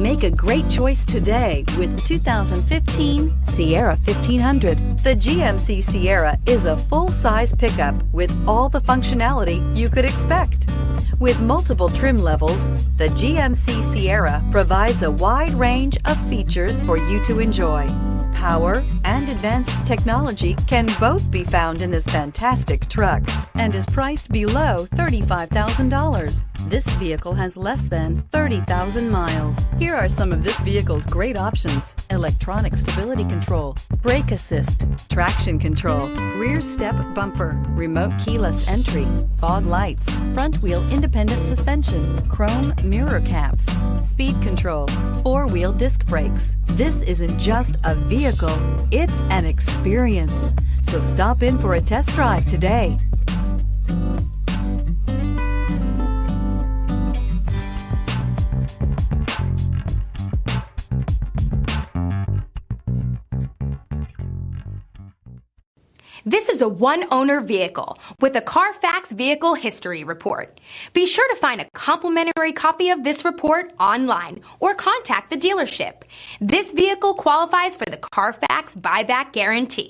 Make a great choice today with the 2015 Sierra 1500. The GMC Sierra is a full-size pickup with all the functionality you could expect. With multiple trim levels, the GMC Sierra provides a wide range of features for you to enjoy. Power and advanced technology can both be found in this fantastic truck and is priced below $35,000. This vehicle has less than 30,000 miles. Here are some of this vehicle's great options: electronic stability control, brake assist, traction control, rear step bumper, remote keyless entry, fog lights, front wheel independent suspension, chrome mirror caps, speed control, four-wheel disc brakes. This isn't just a vehicle, it's an experience. So stop in for a test drive today. This is a one-owner vehicle with a Carfax Vehicle History Report. Be sure to find a complimentary copy of this report online or contact the dealership. This vehicle qualifies for the Carfax Buyback Guarantee.